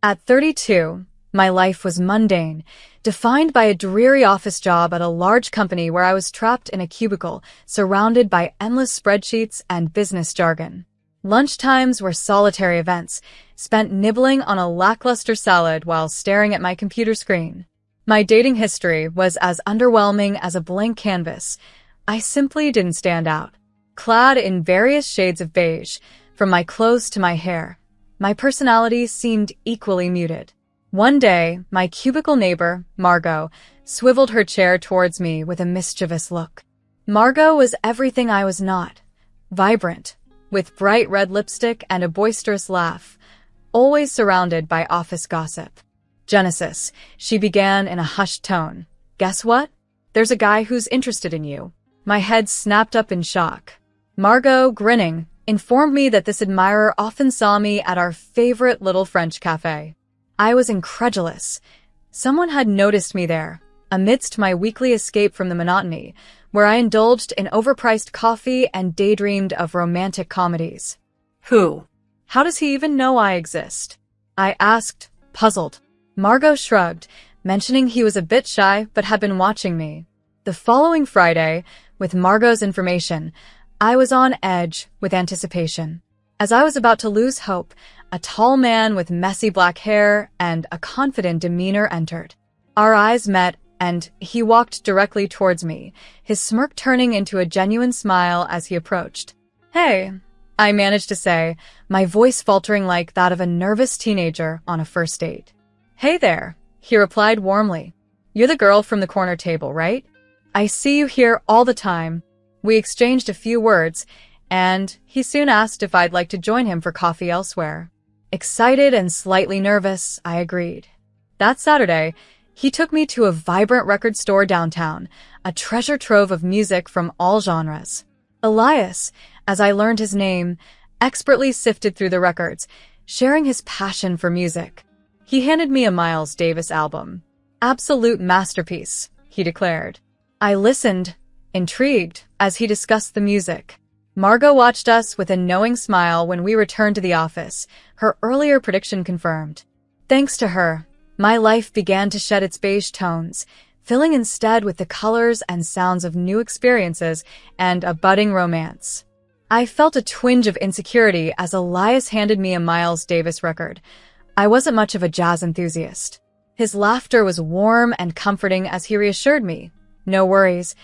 At 32, my life was mundane, defined by a dreary office job at a large company where I was trapped in a cubicle, surrounded by endless spreadsheets and business jargon. Lunchtimes were solitary events, spent nibbling on a lackluster salad while staring at my computer screen. My dating history was as underwhelming as a blank canvas. I simply didn't stand out. Clad in various shades of beige, from my clothes to my hair, my personality seemed equally muted. One day, my cubicle neighbor, Margot, swiveled her chair towards me with a mischievous look. Margot was everything I was not. Vibrant, with bright red lipstick and a boisterous laugh, always surrounded by office gossip. "Genesis," she began in a hushed tone. "Guess what? There's a guy who's interested in you." My head snapped up in shock. Margot, grinning, informed me that this admirer often saw me at our favorite little French cafe. I was incredulous. Someone had noticed me there, amidst my weekly escape from the monotony, where I indulged in overpriced coffee and daydreamed of romantic comedies. Who? How does he even know I exist? I asked, puzzled. Margot shrugged, mentioning he was a bit shy but had been watching me. The following Friday, with Margot's information, I was on edge with anticipation. As I was about to lose hope, a tall man with messy black hair and a confident demeanor entered. Our eyes met, and he walked directly towards me, his smirk turning into a genuine smile as he approached. "Hey," I managed to say, my voice faltering like that of a nervous teenager on a first date. "Hey there," he replied warmly. "You're the girl from the corner table, right? I see you here all the time." We exchanged a few words, and he soon asked if I'd like to join him for coffee elsewhere. Excited and slightly nervous, I agreed. That Saturday, he took me to a vibrant record store downtown, a treasure trove of music from all genres. Elias, as I learned his name, expertly sifted through the records, sharing his passion for music. He handed me a Miles Davis album. "Absolute masterpiece," he declared. I listened, intrigued, as he discussed the music. Margot watched us with a knowing smile when we returned to the office, her earlier prediction confirmed. Thanks to her, my life began to shed its beige tones, filling instead with the colors and sounds of new experiences and a budding romance. I felt a twinge of insecurity as Elias handed me a Miles Davis record. I wasn't much of a jazz enthusiast. His laughter was warm and comforting as he reassured me, "No worries,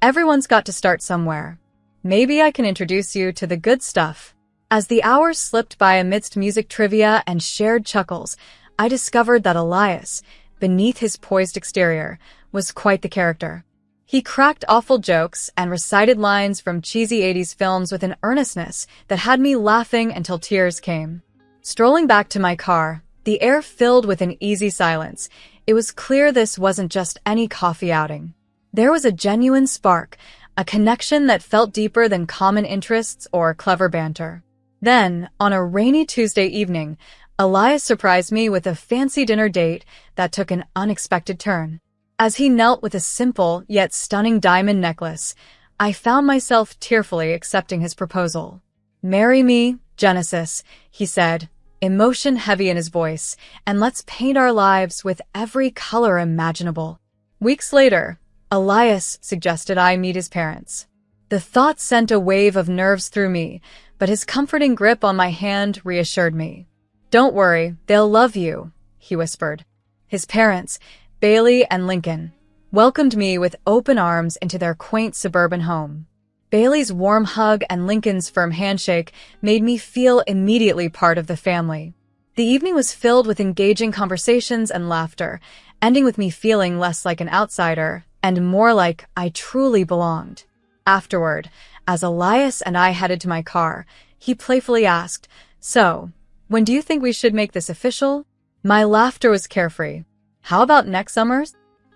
everyone's got to start somewhere. Maybe I can introduce you to the good stuff." As the hours slipped by amidst music trivia and shared chuckles, I discovered that Elias, beneath his poised exterior, was quite the character. He cracked awful jokes and recited lines from cheesy 80s films with an earnestness that had me laughing until tears came. Strolling back to my car, the air filled with an easy silence. It was clear this wasn't just any coffee outing. There was a genuine spark, a connection that felt deeper than common interests or clever banter. Then, on a rainy Tuesday evening, Elias surprised me with a fancy dinner date that took an unexpected turn. As he knelt with a simple yet stunning diamond necklace, I found myself tearfully accepting his proposal. "Marry me, Genesis," he said, emotion heavy in his voice, "and let's paint our lives with every color imaginable." Weeks later, Elias suggested I meet his parents. The thought sent a wave of nerves through me, but his comforting grip on my hand reassured me. "Don't worry, they'll love you," he whispered. His parents, Bailey and Lincoln, welcomed me with open arms into their quaint suburban home. Bailey's warm hug and Lincoln's firm handshake made me feel immediately part of the family. The evening was filled with engaging conversations and laughter, ending with me feeling less like an outsider and more like I truly belonged. Afterward, as Elias and I headed to my car, he playfully asked, "So, when do you think we should make this official?" My laughter was carefree. "How about next summer?"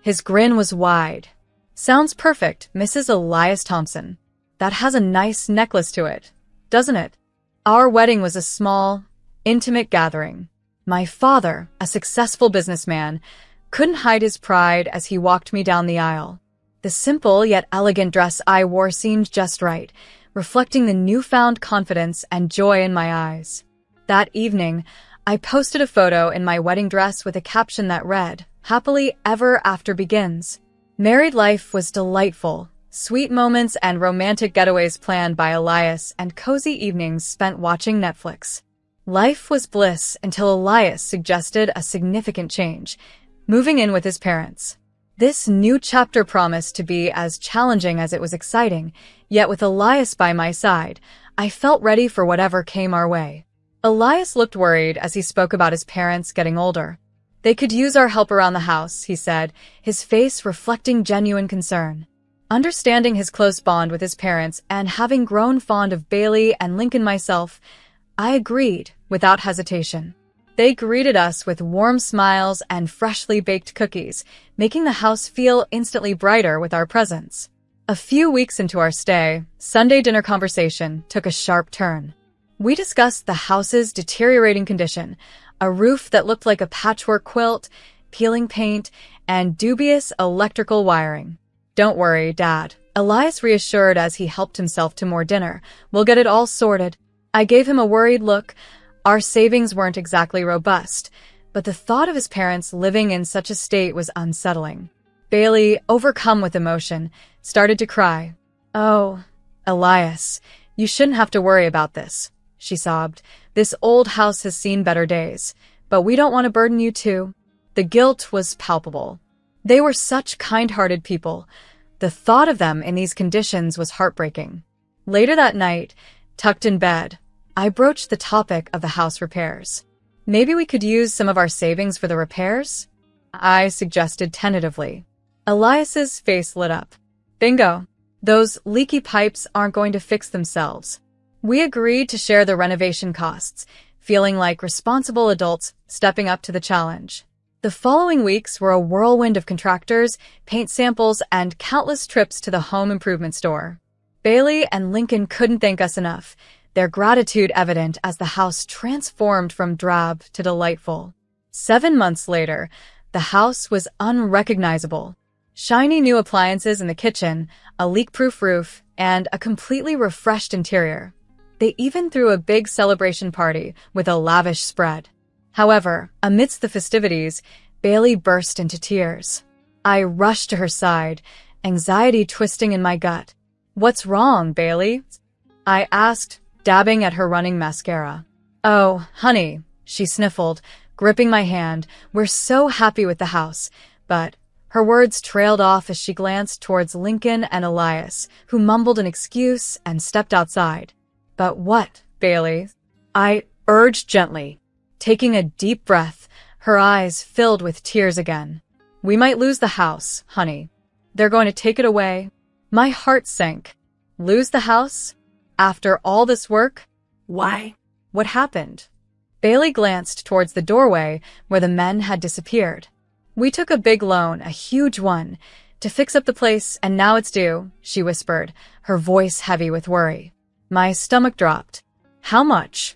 His grin was wide. "Sounds perfect, Mrs. Elias Thompson. That has a nice necklace to it, doesn't it?" Our wedding was a small, intimate gathering. My father, a successful businessman, couldn't hide his pride as he walked me down the aisle. The simple yet elegant dress I wore seemed just right, reflecting the newfound confidence and joy in my eyes. That evening, I posted a photo in my wedding dress with a caption that read, "Happily ever after begins." Married life was delightful. Sweet moments and romantic getaways planned by Elias and cozy evenings spent watching Netflix. Life was bliss until Elias suggested a significant change, moving in with his parents. This new chapter promised to be as challenging as it was exciting, yet with Elias by my side, I felt ready for whatever came our way. Elias looked worried as he spoke about his parents getting older. "They could use our help around the house," he said, his face reflecting genuine concern. Understanding his close bond with his parents and having grown fond of Bailey and Lincoln myself, I agreed without hesitation. They greeted us with warm smiles and freshly baked cookies, making the house feel instantly brighter with our presence. A few weeks into our stay, Sunday dinner conversation took a sharp turn. We discussed the house's deteriorating condition, a roof that looked like a patchwork quilt, peeling paint, and dubious electrical wiring. "Don't worry, Dad," Elias reassured as he helped himself to more dinner. "We'll get it all sorted." I gave him a worried look. Our savings weren't exactly robust, but the thought of his parents living in such a state was unsettling. Bailey, overcome with emotion, started to cry. "Oh, Elias, you shouldn't have to worry about this," she sobbed. "This old house has seen better days, but we don't want to burden you too." The guilt was palpable. They were such kind-hearted people. The thought of them in these conditions was heartbreaking. Later that night, tucked in bed, I broached the topic of the house repairs. "Maybe we could use some of our savings for the repairs?" I suggested tentatively. Elias's face lit up. "Bingo! Those leaky pipes aren't going to fix themselves." We agreed to share the renovation costs, feeling like responsible adults stepping up to the challenge. The following weeks were a whirlwind of contractors, paint samples, and countless trips to the home improvement store. Bailey and Lincoln couldn't thank us enough, their gratitude evident as the house transformed from drab to delightful. 7 months later, the house was unrecognizable. Shiny new appliances in the kitchen, a leak-proof roof, and a completely refreshed interior. They even threw a big celebration party with a lavish spread. However, amidst the festivities, Bailey burst into tears. I rushed to her side, anxiety twisting in my gut. "What's wrong, Bailey?" I asked, dabbing at her running mascara. "Oh, honey," she sniffled, gripping my hand. "We're so happy with the house." But her words trailed off as she glanced towards Lincoln and Elias, who mumbled an excuse and stepped outside. "But what, Bailey?" I urged gently. Taking a deep breath, her eyes filled with tears again. "We might lose the house, honey. They're going to take it away." My heart sank. Lose the house? After all this work? Why? What happened? Bailey glanced towards the doorway where the men had disappeared. "We took a big loan, a huge one, to fix up the place, and now it's due," she whispered, her voice heavy with worry. My stomach dropped. "How much?"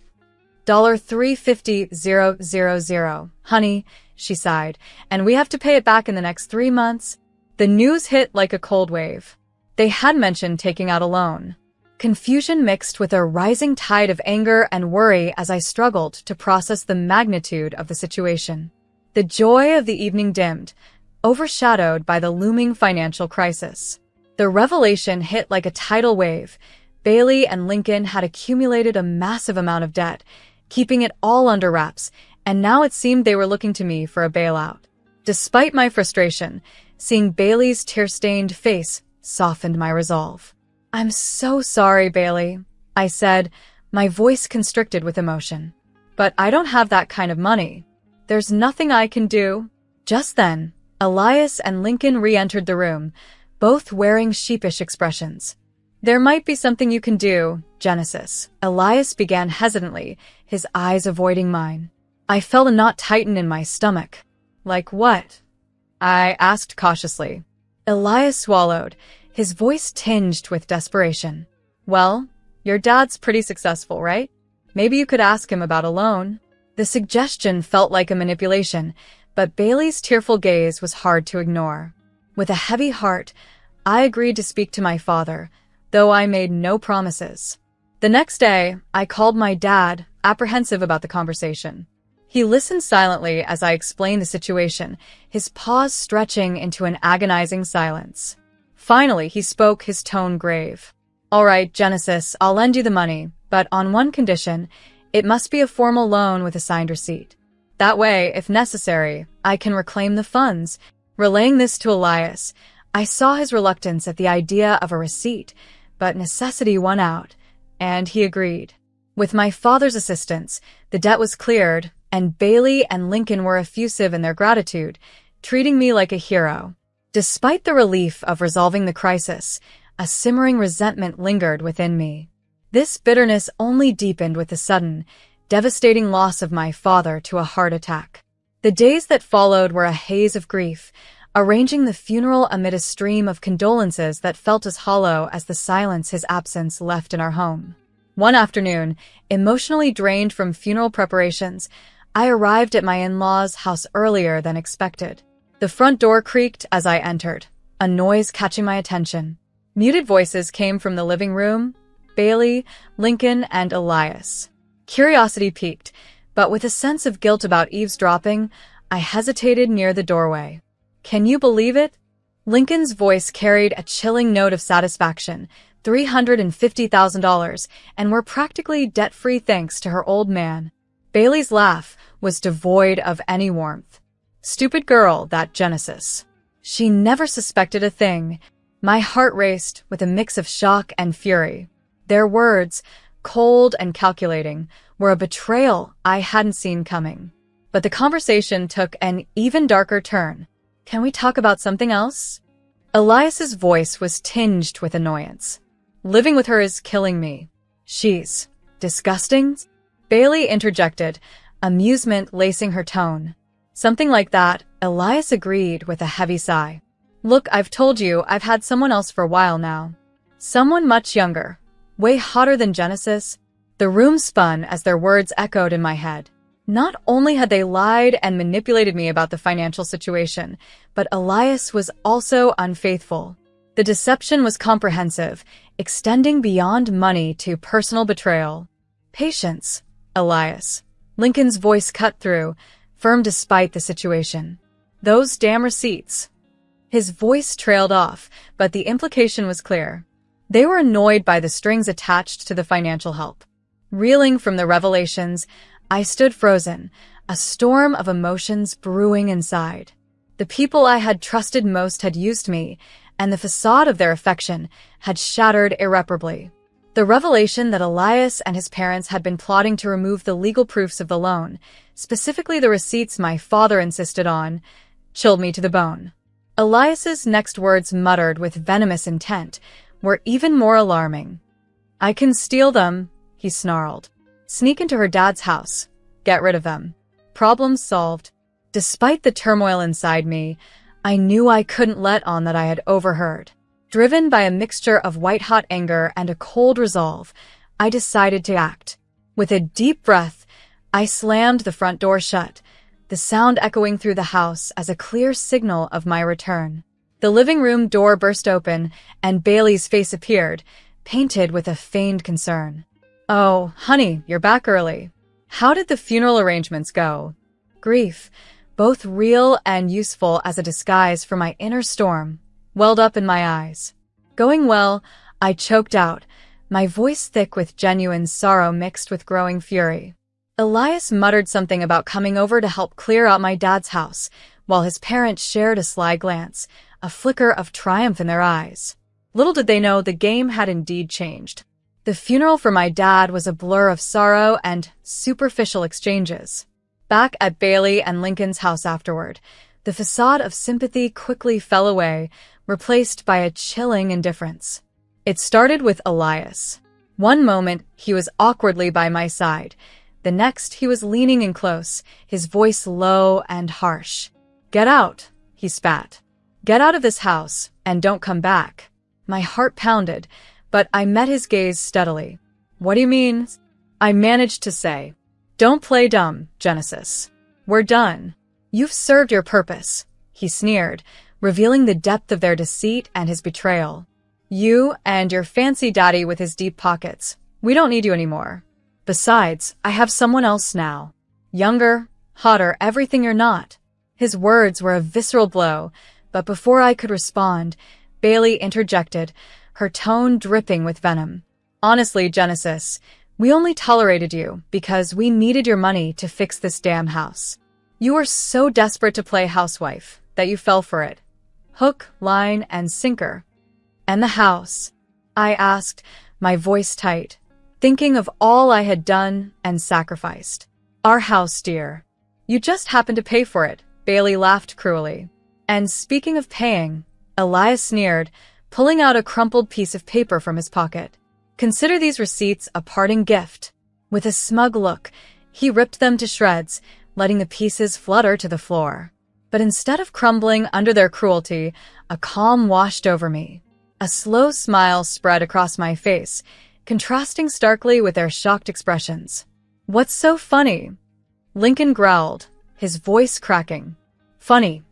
$350,000, honey, she sighed, "and we have to pay it back in the next 3 months. The news hit like a cold wave. They had mentioned taking out a loan. Confusion mixed with a rising tide of anger and worry as I struggled to process the magnitude of the situation. The joy of the evening dimmed, overshadowed by the looming financial crisis. The revelation hit like a tidal wave. Bailey and Lincoln had accumulated a massive amount of debt, keeping it all under wraps, and now it seemed they were looking to me for a bailout. Despite my frustration, seeing Bailey's tear-stained face softened my resolve. "I'm so sorry, Bailey," I said, my voice constricted with emotion. "But I don't have that kind of money. There's nothing I can do." Just then, Elias and Lincoln re-entered the room, both wearing sheepish expressions. "There might be something you can do, Genesis," Elias began hesitantly, his eyes avoiding mine. I felt a knot tighten in my stomach. "Like what?" I asked cautiously. Elias swallowed, his voice tinged with desperation. "Well, your dad's pretty successful, right? Maybe you could ask him about a loan." The suggestion felt like a manipulation, but Bailey's tearful gaze was hard to ignore. With a heavy heart, I agreed to speak to my father, though I made no promises. The next day, I called my dad, apprehensive about the conversation. He listened silently as I explained the situation, his pause stretching into an agonizing silence. Finally, he spoke, his tone grave. "All right, Genesis, I'll lend you the money, but on one condition. It must be a formal loan with a signed receipt. That way, if necessary, I can reclaim the funds." Relaying this to Elias, I saw his reluctance at the idea of a receipt, but necessity won out, and he agreed. With my father's assistance, the debt was cleared, and Bailey and Lincoln were effusive in their gratitude, treating me like a hero. Despite the relief of resolving the crisis, a simmering resentment lingered within me. This bitterness only deepened with the sudden, devastating loss of my father to a heart attack. The days that followed were a haze of grief, arranging the funeral amid a stream of condolences that felt as hollow as the silence his absence left in our home. One afternoon, emotionally drained from funeral preparations, I arrived at my in-laws' house earlier than expected. The front door creaked as I entered, a noise catching my attention. Muted voices came from the living room: Bailey, Lincoln, and Elias. Curiosity piqued, but with a sense of guilt about eavesdropping, I hesitated near the doorway. "Can you believe it?" Lincoln's voice carried a chilling note of satisfaction. $350,000, and we're practically debt-free thanks to her old man. Bailey's laugh was devoid of any warmth. "Stupid girl, that Genesis. She never suspected a thing." My heart raced with a mix of shock and fury. Their words, cold and calculating, were a betrayal I hadn't seen coming. But the conversation took an even darker turn. "Can we talk about something else?" Elias's voice was tinged with annoyance. "Living with her is killing me. She's disgusting." Bailey interjected, amusement lacing her tone. "Something like that," Elias agreed with a heavy sigh. "Look, I've told you I've had someone else for a while now. Someone much younger, way hotter than Genesis." The room spun as their words echoed in my head. Not only had they lied and manipulated me about the financial situation, but Elias was also unfaithful. The deception was comprehensive, extending beyond money to personal betrayal. "Patience, Elias." Lincoln's voice cut through, firm despite the situation. "Those damn receipts." His voice trailed off, but the implication was clear. They were annoyed by the strings attached to the financial help. Reeling from the revelations, I stood frozen, a storm of emotions brewing inside. The people I had trusted most had used me, and the facade of their affection had shattered irreparably. The revelation that Elias and his parents had been plotting to remove the legal proofs of the loan, specifically the receipts my father insisted on, chilled me to the bone. Elias's next words, muttered with venomous intent, were even more alarming. "I can steal them," he snarled. "Sneak into her dad's house. Get rid of them. Problem solved." Despite the turmoil inside me, I knew I couldn't let on that I had overheard. Driven by a mixture of white-hot anger and a cold resolve, I decided to act. With a deep breath, I slammed the front door shut, the sound echoing through the house as a clear signal of my return. The living room door burst open, and Bailey's face appeared, painted with a feigned concern. "Oh, honey, you're back early. How did the funeral arrangements go?" Grief, both real and useful as a disguise for my inner storm, welled up in my eyes. "Going well," I choked out, my voice thick with genuine sorrow mixed with growing fury. Elias muttered something about coming over to help clear out my dad's house, while his parents shared a sly glance, a flicker of triumph in their eyes. Little did they know the game had indeed changed. The funeral for my dad was a blur of sorrow and superficial exchanges. Back at Bailey and Lincoln's house afterward, the facade of sympathy quickly fell away, replaced by a chilling indifference. It started with Elias. One moment, he was awkwardly by my side. The next, he was leaning in close, his voice low and harsh. "Get out," he spat. "Get out of this house, and don't come back." My heart pounded, but I met his gaze steadily. "What do you mean?" I managed to say. "Don't play dumb, Genesis. We're done. You've served your purpose," he sneered, revealing the depth of their deceit and his betrayal. "You and your fancy daddy with his deep pockets. We don't need you anymore. Besides, I have someone else now. Younger, Hotter, everything you're not. His words were a visceral blow, but before I could respond, Bailey interjected, her tone dripping with venom. Honestly, Genesis, we only tolerated you because we needed your money to fix this damn house. You were so desperate to play housewife that you fell for it. Hook, line, and sinker. And the house? I asked, my voice tight, thinking of all I had done and sacrificed. Our house, dear. You just happened to pay for it, Bailey laughed cruelly. And speaking of paying, Elias sneered, pulling out a crumpled piece of paper from his pocket. Consider these receipts a parting gift. With a smug look, he ripped them to shreds, letting the pieces flutter to the floor. But instead of crumbling under their cruelty, a calm washed over me. A slow smile spread across my face, contrasting starkly with their shocked expressions. What's so funny? Lincoln growled, his voice cracking. Funny,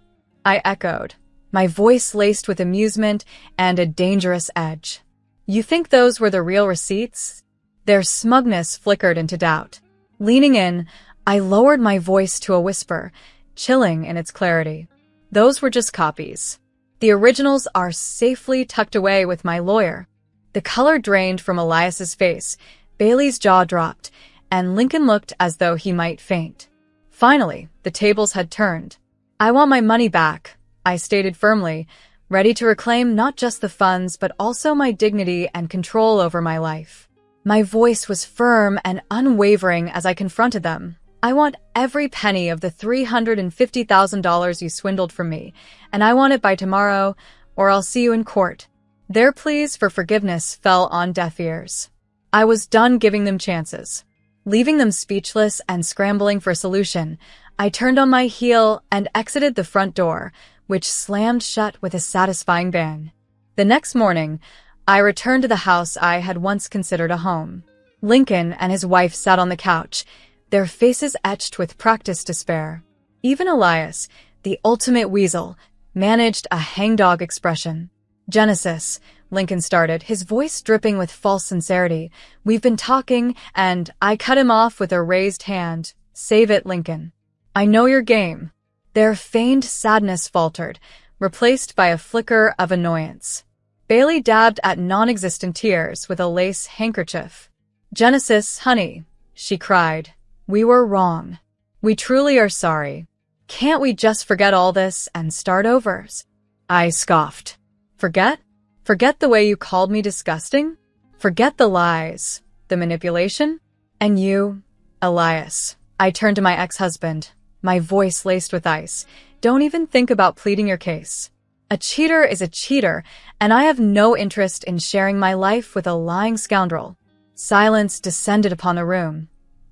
I echoed, my voice laced with amusement and a dangerous edge. You think those were the real receipts? Their smugness flickered into doubt. Leaning in, I lowered my voice to a whisper, chilling in its clarity. Those were just copies. The originals are safely tucked away with my lawyer. The color drained from Elias's face, Bailey's jaw dropped, and Lincoln looked as though he might faint. Finally, the tables had turned. I want my money back, I stated firmly, ready to reclaim not just the funds but also my dignity and control over my life. My voice was firm and unwavering as I confronted them. I want every penny of the $350,000 you swindled from me, and I want it by tomorrow, or I'll see you in court. Their pleas for forgiveness fell on deaf ears. I was done giving them chances. Leaving them speechless and scrambling for a solution, I turned on my heel and exited the front door, which slammed shut with a satisfying bang. The next morning, I returned to the house I had once considered a home. Lincoln and his wife sat on the couch, their faces etched with practiced despair. Even Elias, the ultimate weasel, managed a hangdog expression. Genesis, Lincoln started, his voice dripping with false sincerity. We've been talking, and I cut him off with a raised hand. Save it, Lincoln. I know your game. Their feigned sadness faltered, replaced by a flicker of annoyance. Bailey dabbed at non-existent tears with a lace handkerchief. Genesis, honey, she cried. We were wrong. We truly are sorry. Can't we just forget all this and start over? I scoffed. Forget? Forget the way you called me disgusting? Forget the lies, the manipulation? And you, Elias. I turned to my ex-husband, my voice laced with ice. Don't even think about pleading your case. A cheater is a cheater, and I have no interest in sharing my life with a lying scoundrel. Silence descended upon the room,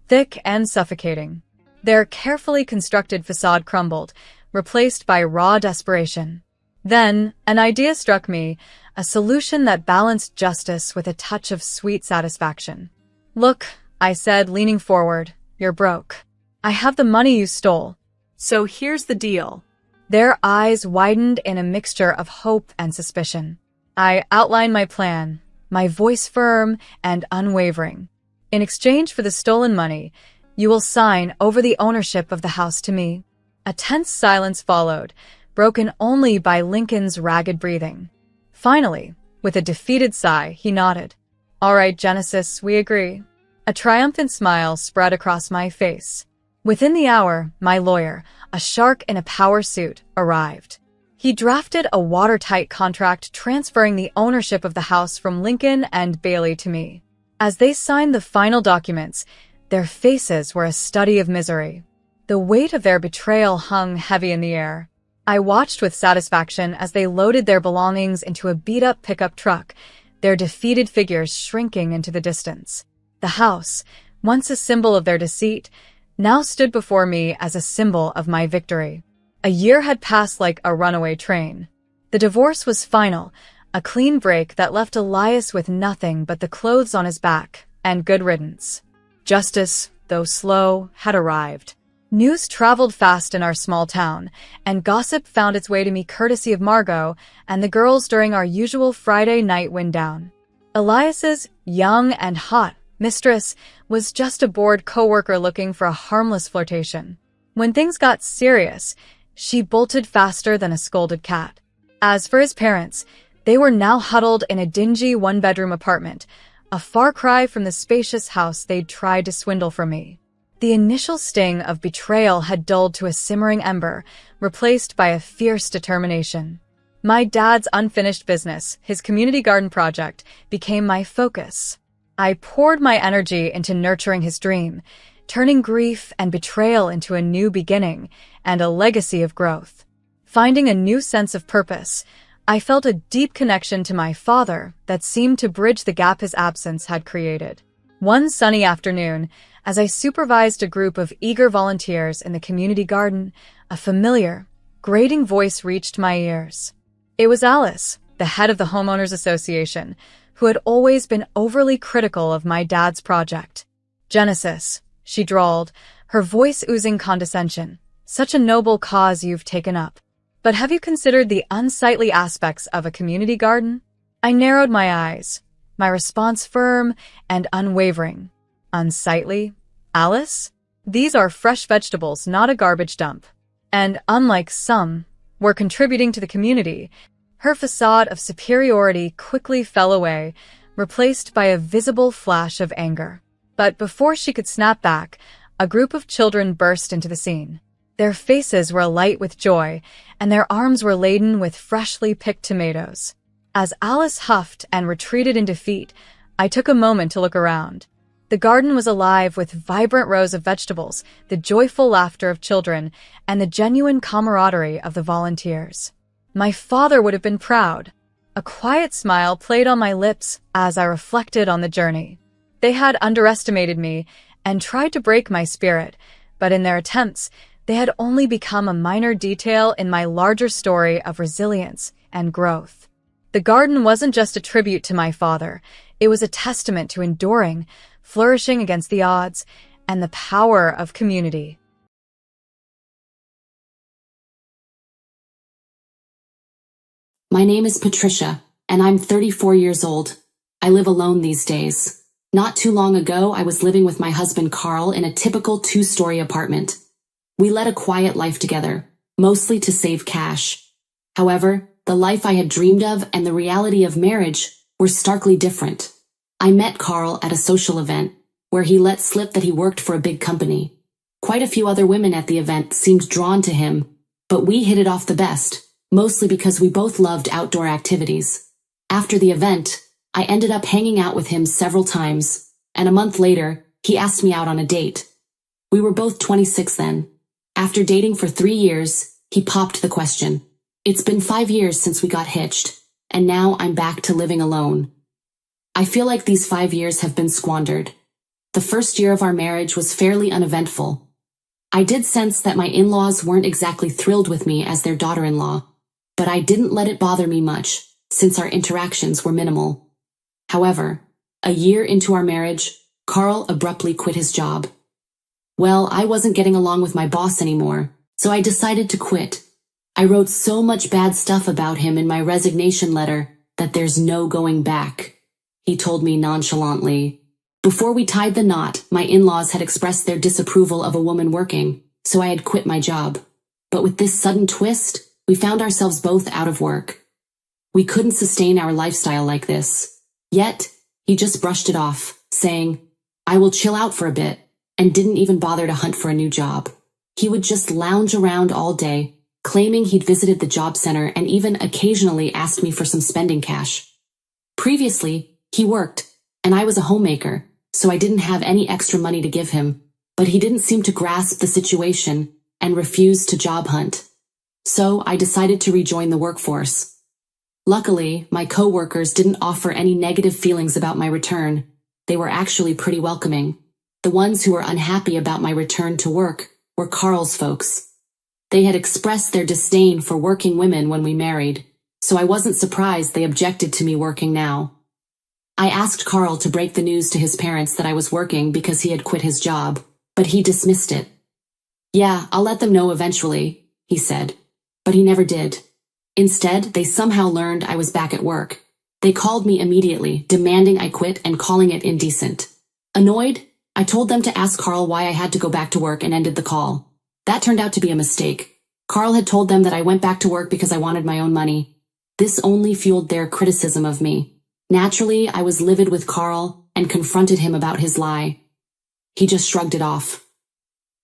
thick and suffocating. Their carefully constructed facade crumbled, replaced by raw desperation. Then, an idea struck me, a solution that balanced justice with a touch of sweet satisfaction. Look, I said, leaning forward, you're broke. I have the money you stole. So here's the deal. Their eyes widened in a mixture of hope and suspicion. I outlined my plan, my voice firm and unwavering. In exchange for the stolen money, you will sign over the ownership of the house to me. A tense silence followed, broken only by Lincoln's ragged breathing. Finally, with a defeated sigh, he nodded. All right, Genesis, we agree. A triumphant smile spread across my face. Within the hour, my lawyer, a shark in a power suit, arrived. He drafted a watertight contract transferring the ownership of the house from Lincoln and Bailey to me. As they signed the final documents, their faces were a study of misery. The weight of their betrayal hung heavy in the air. I watched with satisfaction as they loaded their belongings into a beat-up pickup truck, their defeated figures shrinking into the distance. The house, once a symbol of their deceit, now stood before me as a symbol of my victory. A year had passed like a runaway train. The divorce was final, a clean break that left Elias with nothing but the clothes on his back, and good riddance. Justice, though slow, had arrived. News traveled fast in our small town, and gossip found its way to me courtesy of Margot and the girls during our usual Friday night wind-down. Elias's young and hot mistress was just a bored coworker looking for a harmless flirtation. When things got serious, she bolted faster than a scolded cat. As for his parents, they were now huddled in a dingy one-bedroom apartment, a far cry from the spacious house they'd tried to swindle from me. The initial sting of betrayal had dulled to a simmering ember, replaced by a fierce determination. My dad's unfinished business, his community garden project, became my focus. I poured my energy into nurturing his dream, turning grief and betrayal into a new beginning and a legacy of growth. Finding a new sense of purpose, I felt a deep connection to my father that seemed to bridge the gap his absence had created. One sunny afternoon, as I supervised a group of eager volunteers in the community garden, a familiar, grating voice reached my ears. It was Alice, the head of the Homeowners Association, who had always been overly critical of my dad's project. "Genesis," she drawled, her voice oozing condescension. "Such a noble cause you've taken up. But have you considered the unsightly aspects of a community garden?" I narrowed my eyes, my response firm and unwavering. "Unsightly? Alice? These are fresh vegetables, not a garbage dump. And, unlike some, we're contributing to the community." Her facade of superiority quickly fell away, replaced by a visible flash of anger. But before she could snap back, a group of children burst into the scene. Their faces were alight with joy, and their arms were laden with freshly picked tomatoes. As Alice huffed and retreated in defeat, I took a moment to look around. The garden was alive with vibrant rows of vegetables, the joyful laughter of children, and the genuine camaraderie of the volunteers. My father would have been proud. A quiet smile played on my lips as I reflected on the journey. They had underestimated me and tried to break my spirit, but in their attempts, they had only become a minor detail in my larger story of resilience and growth. The garden wasn't just a tribute to my father, it was a testament to enduring, flourishing against the odds, and the power of community. My name is Patricia, and I'm 34 years old. I live alone these days. Not too long ago, I was living with my husband Carl in a typical 2-story apartment. We led a quiet life together, mostly to save cash. However, the life I had dreamed of and the reality of marriage were starkly different. I met Carl at a social event, where he let slip that he worked for a big company. Quite a few other women at the event seemed drawn to him, but we hit it off the best, mostly because we both loved outdoor activities. After the event, I ended up hanging out with him several times, and a month later, he asked me out on a date. We were both 26 then. After dating for 3 years, he popped the question. It's been 5 years since we got hitched, and now I'm back to living alone. I feel like these 5 years have been squandered. The first year of our marriage was fairly uneventful. I did sense that my in-laws weren't exactly thrilled with me as their daughter-in-law, but I didn't let it bother me much, since our interactions were minimal. However, a year into our marriage, Carl abruptly quit his job. Well, I wasn't getting along with my boss anymore, so I decided to quit. I wrote so much bad stuff about him in my resignation letter that there's no going back, he told me nonchalantly. Before we tied the knot, my in-laws had expressed their disapproval of a woman working, so I had quit my job. But with this sudden twist, we found ourselves both out of work. We couldn't sustain our lifestyle like this. Yet, he just brushed it off, saying, "I will chill out for a bit," and didn't even bother to hunt for a new job. He would just lounge around all day, claiming he'd visited the job center and even occasionally asked me for some spending cash. Previously, he worked, and I was a homemaker, so I didn't have any extra money to give him, but he didn't seem to grasp the situation and refused to job hunt. So I decided to rejoin the workforce. Luckily, my co-workers didn't offer any negative feelings about my return. They were actually pretty welcoming. The ones who were unhappy about my return to work were Carl's folks. They had expressed their disdain for working women when we married, so I wasn't surprised they objected to me working now. I asked Carl to break the news to his parents that I was working because he had quit his job, but he dismissed it. "Yeah, I'll let them know eventually," he said. But he never did. Instead, they somehow learned I was back at work. They called me immediately, demanding I quit and calling it indecent. Annoyed, I told them to ask Carl why I had to go back to work and ended the call. That turned out to be a mistake. Carl had told them that I went back to work because I wanted my own money. This only fueled their criticism of me. Naturally, I was livid with Carl and confronted him about his lie. He just shrugged it off.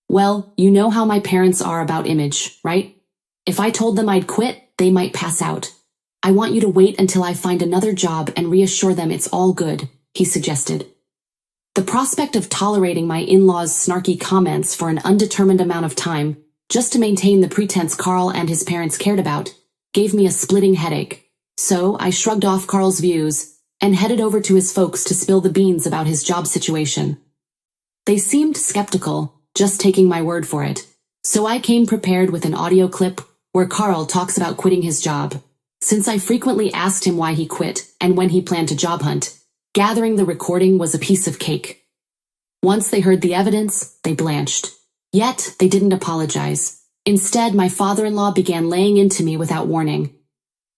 Well, you know how my parents are about image, right? If I told them I'd quit, they might pass out. I want you to wait until I find another job and reassure them it's all good, he suggested. The prospect of tolerating my in-laws' snarky comments for an undetermined amount of time, just to maintain the pretense Carl and his parents cared about, gave me a splitting headache. So I shrugged off Carl's views and headed over to his folks to spill the beans about his job situation. They seemed skeptical, just taking my word for it. So I came prepared with an audio clip where Carl talks about quitting his job. Since I frequently asked him why he quit and when he planned to job hunt, gathering the recording was a piece of cake. Once they heard the evidence, they blanched. Yet, they didn't apologize. Instead, my father-in-law began laying into me without warning.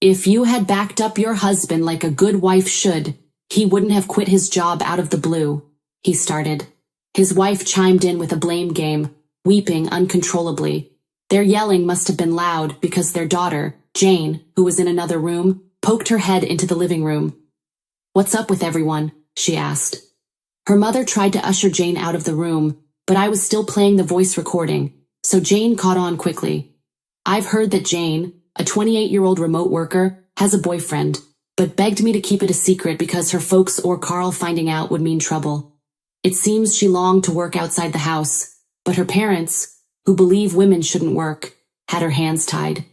If you had backed up your husband like a good wife should, he wouldn't have quit his job out of the blue, he started. His wife chimed in with a blame game, weeping uncontrollably. Their yelling must have been loud because their daughter, Jane, who was in another room, poked her head into the living room. "What's up with everyone?" she asked. Her mother tried to usher Jane out of the room, but I was still playing the voice recording, so Jane caught on quickly. "I've heard that Jane, a 28-year-old remote worker, has a boyfriend, but begged me to keep it a secret because her folks or Carl finding out would mean trouble. It seems she longed to work outside the house, but her parents, who believe women shouldn't work, had her hands tied.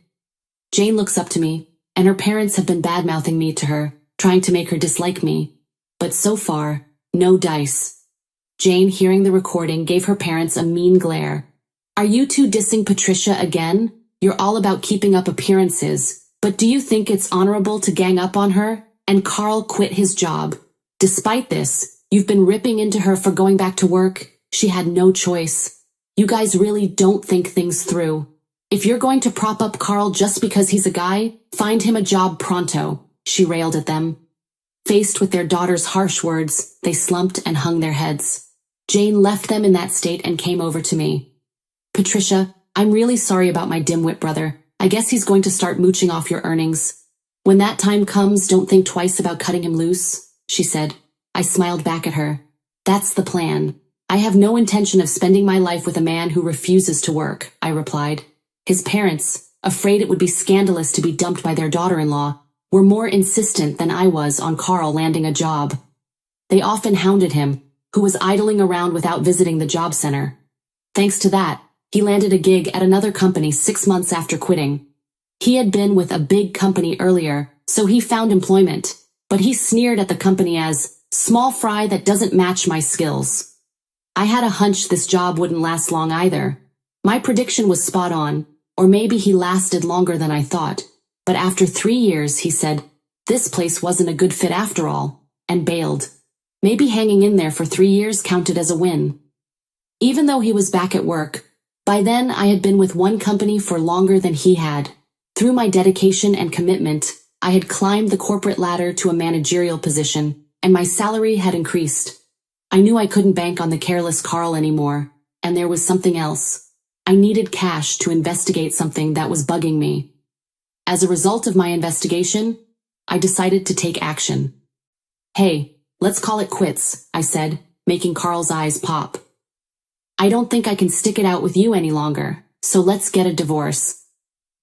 Jane looks up to me, and her parents have been bad-mouthing me to her, trying to make her dislike me. But so far, no dice." Jane, hearing the recording, gave her parents a mean glare. "Are you two dissing Patricia again? You're all about keeping up appearances, but do you think it's honorable to gang up on her? And Carl quit his job. Despite this, you've been ripping into her for going back to work. She had no choice. You guys really don't think things through. If you're going to prop up Carl just because he's a guy, find him a job pronto," she railed at them. Faced with their daughter's harsh words, they slumped and hung their heads. Jane left them in that state and came over to me. "Patricia, I'm really sorry about my dimwit brother. I guess he's going to start mooching off your earnings. When that time comes, don't think twice about cutting him loose," she said. I smiled back at her. "That's the plan. I have no intention of spending my life with a man who refuses to work," I replied. His parents, afraid it would be scandalous to be dumped by their daughter-in-law, were more insistent than I was on Carl landing a job. They often hounded him, who was idling around without visiting the job center. Thanks to that, he landed a gig at another company 6 months after quitting. He had been with a big company earlier, so he found employment, but he sneered at the company as small fry that doesn't match my skills. I had a hunch this job wouldn't last long either. My prediction was spot on, or maybe he lasted longer than I thought. But after 3 years, he said, this place wasn't a good fit after all, and bailed. Maybe hanging in there for 3 years counted as a win. Even though he was back at work, by then I had been with one company for longer than he had. Through my dedication and commitment, I had climbed the corporate ladder to a managerial position, and my salary had increased. I knew I couldn't bank on the careless Carl anymore, and there was something else. I needed cash to investigate something that was bugging me. As a result of my investigation, I decided to take action. "Hey, let's call it quits," I said, making Carl's eyes pop. "I don't think I can stick it out with you any longer, so let's get a divorce."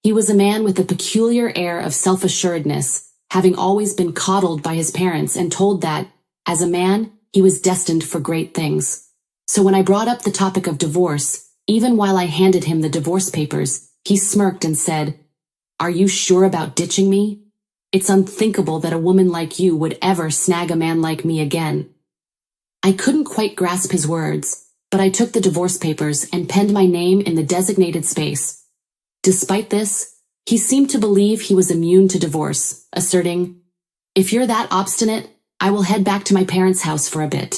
He was a man with a peculiar air of self-assuredness, having always been coddled by his parents and told that, as a man, he was destined for great things. So when I brought up the topic of divorce, even while I handed him the divorce papers, he smirked and said, "Are you sure about ditching me? It's unthinkable that a woman like you would ever snag a man like me again." I couldn't quite grasp his words, but I took the divorce papers and penned my name in the designated space. Despite this, he seemed to believe he was immune to divorce, asserting, "If you're that obstinate, I will head back to my parents' house for a bit.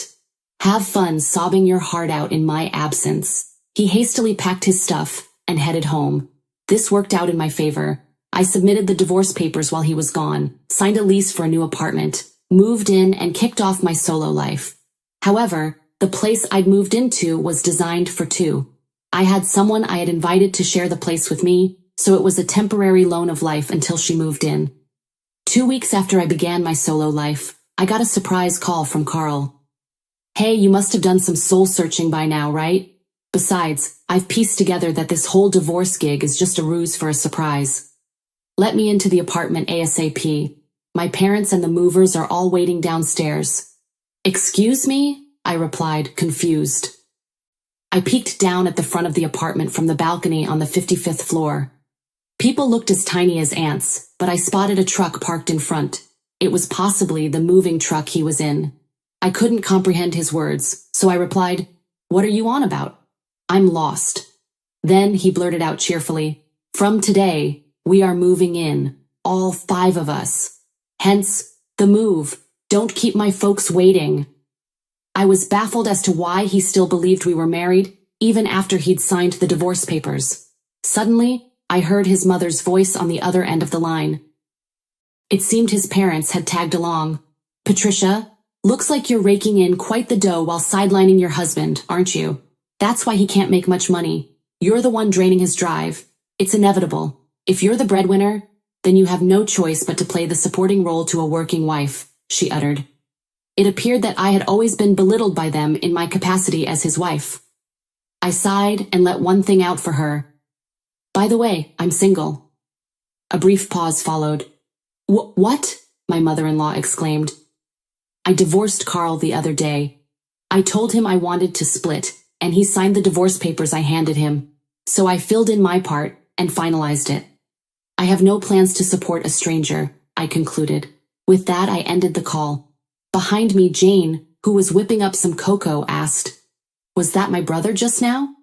Have fun sobbing your heart out in my absence." He hastily packed his stuff and headed home. This worked out in my favor. I submitted the divorce papers while he was gone, signed a lease for a new apartment, moved in, and kicked off my solo life. However, the place I'd moved into was designed for two. I had someone I had invited to share the place with me, so it was a temporary loan of life until she moved in. 2 weeks after I began my solo life, I got a surprise call from Carl. "Hey, you must have done some soul searching by now, right? Besides, I've pieced together that this whole divorce gig is just a ruse for a surprise. Let me into the apartment ASAP. My parents and the movers are all waiting downstairs." "Excuse me?" I replied, confused. I peeked down at the front of the apartment from the balcony on the 55th floor. People looked as tiny as ants, but I spotted a truck parked in front. It was possibly the moving truck he was in. I couldn't comprehend his words, so I replied, "What are you on about? I'm lost." Then he blurted out cheerfully, "From today, we are moving in, all 5 of us. Hence, the move. Don't keep my folks waiting." I was baffled as to why he still believed we were married, even after he'd signed the divorce papers. Suddenly, I heard his mother's voice on the other end of the line. It seemed his parents had tagged along. "Patricia, looks like you're raking in quite the dough while sidelining your husband, aren't you? That's why he can't make much money. You're the one draining his drive. It's inevitable. If you're the breadwinner, then you have no choice but to play the supporting role to a working wife," she uttered. It appeared that I had always been belittled by them in my capacity as his wife. I sighed and let one thing out for her. "By the way, I'm single." A brief pause followed. What?" my mother-in-law exclaimed. "I divorced Carl the other day. I told him I wanted to split, and he signed the divorce papers I handed him. So I filled in my part and finalized it. I have no plans to support a stranger," I concluded. With that, I ended the call. Behind me, Jane, who was whipping up some cocoa, asked, "Was that my brother just now?"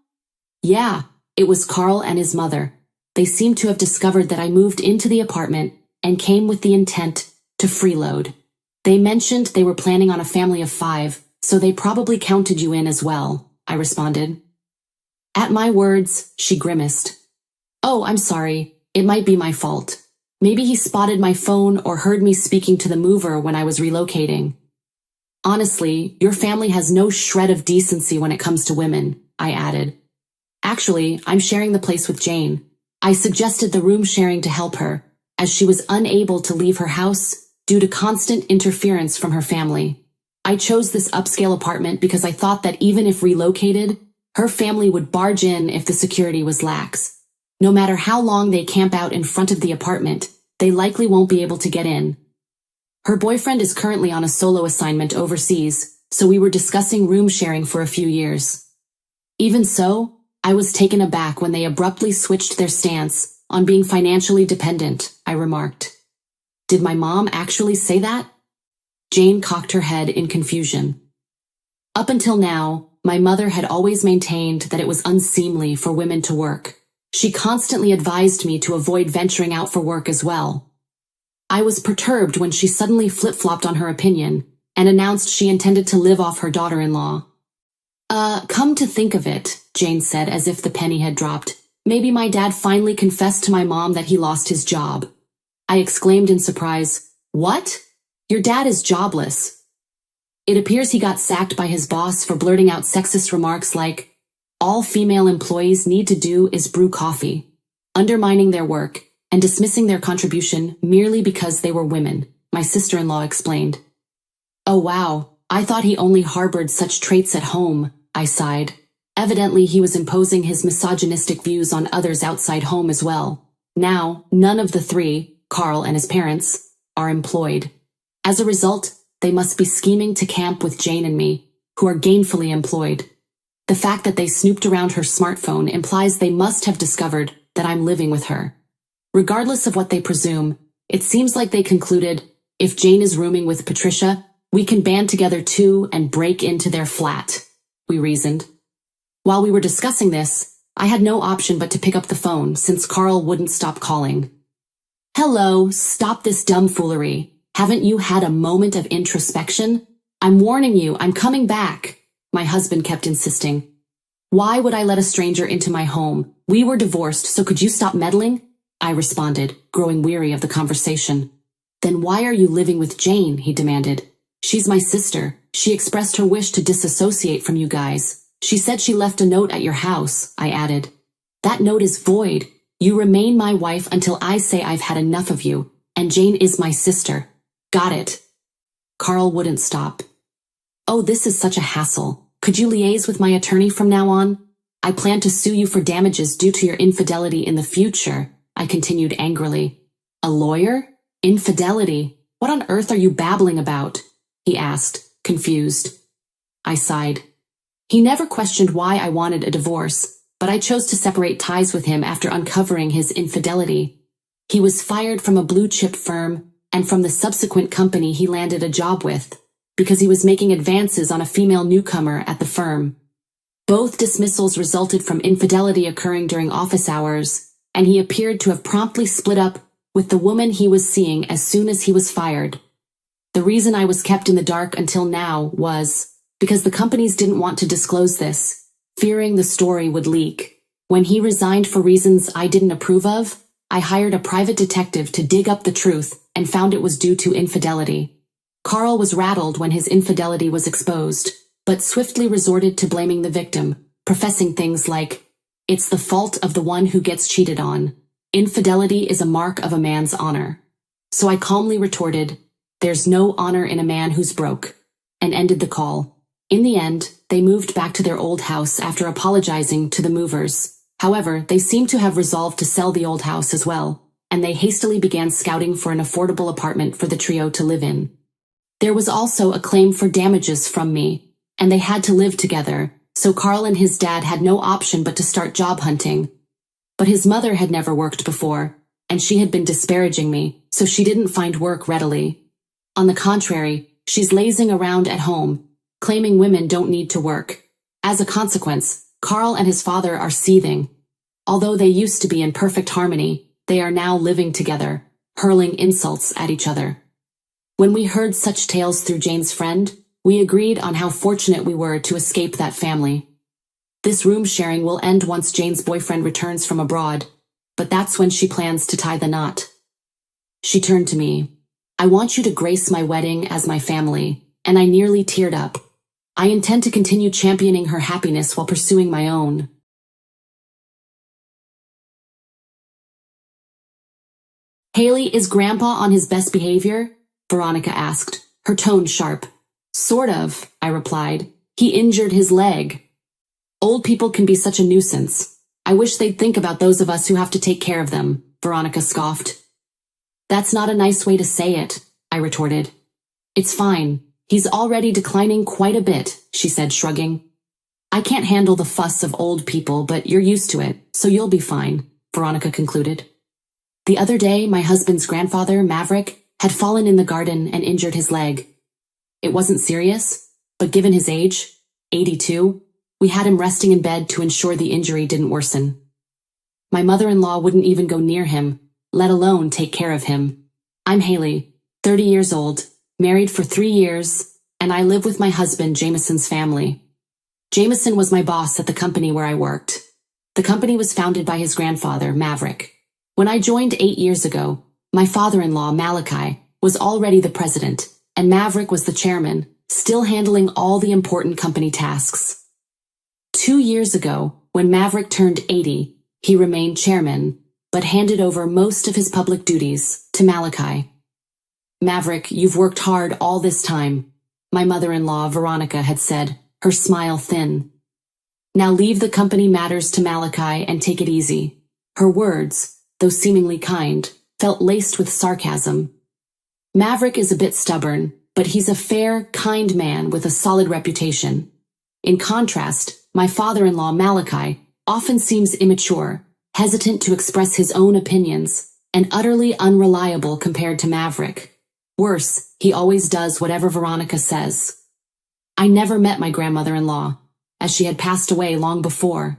"Yeah, it was Carl and his mother. They seemed to have discovered that I moved into the apartment and came with the intent to freeload. They mentioned they were planning on a family of 5, so they probably counted you in as well," I responded. At my words, she grimaced. "Oh, I'm sorry. It might be my fault. Maybe he spotted my phone or heard me speaking to the mover when I was relocating." "Honestly, your family has no shred of decency when it comes to women," I added. "Actually, I'm sharing the place with Jane. I suggested the room sharing to help her, as she was unable to leave her house due to constant interference from her family. I chose this upscale apartment because I thought that even if relocated, her family would barge in if the security was lax. No matter how long they camp out in front of the apartment, they likely won't be able to get in. Her boyfriend is currently on a solo assignment overseas, so we were discussing room sharing for a few years. Even so, I was taken aback when they abruptly switched their stance on being financially dependent," I remarked. "Did my mom actually say that?" Jane cocked her head in confusion. "Up until now, my mother had always maintained that it was unseemly for women to work. She constantly advised me to avoid venturing out for work as well. I was perturbed when she suddenly flip-flopped on her opinion and announced she intended to live off her daughter-in-law. Come to think of it," Jane said as if the penny had dropped, "maybe my dad finally confessed to my mom that he lost his job." I exclaimed in surprise, "What? Your dad is jobless." It appears he got sacked by his boss for blurting out sexist remarks like, "All female employees need to do is brew coffee," undermining their work and dismissing their contribution merely because they were women, my sister-in-law explained. "Oh wow, I thought he only harbored such traits at home," I sighed. Evidently he was imposing his misogynistic views on others outside home as well. Now, none of the 3, Carl and his parents, are employed. As a result, they must be scheming to camp with Jane and me, who are gainfully employed. The fact that they snooped around her smartphone implies they must have discovered that I'm living with her. Regardless of what they presume, it seems like they concluded, if Jane is rooming with Patricia, we can band together too and break into their flat, we reasoned. While we were discussing this, I had no option but to pick up the phone since Carl wouldn't stop calling. "Hello, stop this dumb foolery. Haven't you had a moment of introspection? I'm warning you, I'm coming back," my husband kept insisting. "Why would I let a stranger into my home? We were divorced, so could you stop meddling?" I responded, growing weary of the conversation. "Then why are you living with Jane?" he demanded. "She's my sister. She expressed her wish to disassociate from you guys. She said she left a note at your house, I added. That note is void. You remain my wife until I say I've had enough of you, and Jane is my sister. Got it. Carl wouldn't stop. Oh, this is such a hassle. Could you liaise with my attorney from now on? I plan to sue you for damages due to your infidelity in the future, I continued angrily. A lawyer? Infidelity? What on earth are you babbling about? He asked, confused. I sighed. He never questioned why I wanted a divorce, but I chose to separate ties with him after uncovering his infidelity. He was fired from a blue-chip firm and from the subsequent company he landed a job with, because he was making advances on a female newcomer at the firm. Both dismissals resulted from infidelity occurring during office hours, and he appeared to have promptly split up with the woman he was seeing as soon as he was fired. The reason I was kept in the dark until now was because the companies didn't want to disclose this, fearing the story would leak. When he resigned for reasons I didn't approve of, I hired a private detective to dig up the truth and found it was due to infidelity. Carl was rattled when his infidelity was exposed, but swiftly resorted to blaming the victim, professing things like, "It's the fault of the one who gets cheated on. Infidelity is a mark of a man's honor." So I calmly retorted, "There's no honor in a man who's broke," and ended the call. In the end, they moved back to their old house after apologizing to the movers. However, they seemed to have resolved to sell the old house as well, and they hastily began scouting for an affordable apartment for the trio to live in. There was also a claim for damages from me, and they had to live together, so Carl and his dad had no option but to start job hunting. But his mother had never worked before, and she had been disparaging me, so she didn't find work readily. On the contrary, she's lazing around at home, claiming women don't need to work. As a consequence, Carl and his father are seething. Although they used to be in perfect harmony, they are now living together, hurling insults at each other. When we heard such tales through Jane's friend, we agreed on how fortunate we were to escape that family. This room sharing will end once Jane's boyfriend returns from abroad, but that's when she plans to tie the knot. She turned to me. "I want you to grace my wedding as my family," and I nearly teared up. I intend to continue championing her happiness while pursuing my own. "Haley, is Grandpa on his best behavior?" Veronica asked, her tone sharp. "Sort of," I replied. "He injured his leg." "Old people can be such a nuisance. I wish they'd think about those of us who have to take care of them," Veronica scoffed. "That's not a nice way to say it," I retorted. "It's fine. He's already declining quite a bit," she said, shrugging. "I can't handle the fuss of old people, but you're used to it, so you'll be fine," Veronica concluded. The other day, my husband's grandfather, Maverick, had fallen in the garden and injured his leg. It wasn't serious, but given his age, 82, we had him resting in bed to ensure the injury didn't worsen. My mother-in-law wouldn't even go near him, let alone take care of him. I'm Haley, 30 years old, married for 3 years, and I live with my husband, Jameson's family. Jameson was my boss at the company where I worked. The company was founded by his grandfather, Maverick. When I joined 8 years ago, my father-in-law, Malachi, was already the president, and Maverick was the chairman, still handling all the important company tasks. 2 years ago, when Maverick turned 80, he remained chairman, but handed over most of his public duties to Malachi. "Maverick, you've worked hard all this time," my mother-in-law, Veronica, had said, her smile thin. "Now leave the company matters to Malachi and take it easy." Her words, though seemingly kind, felt laced with sarcasm. Maverick is a bit stubborn, but he's a fair, kind man with a solid reputation. In contrast, my father-in-law, Malachi, often seems immature, hesitant to express his own opinions, and utterly unreliable compared to Maverick. Worse, he always does whatever Veronica says. I never met my grandmother-in-law, as she had passed away long before.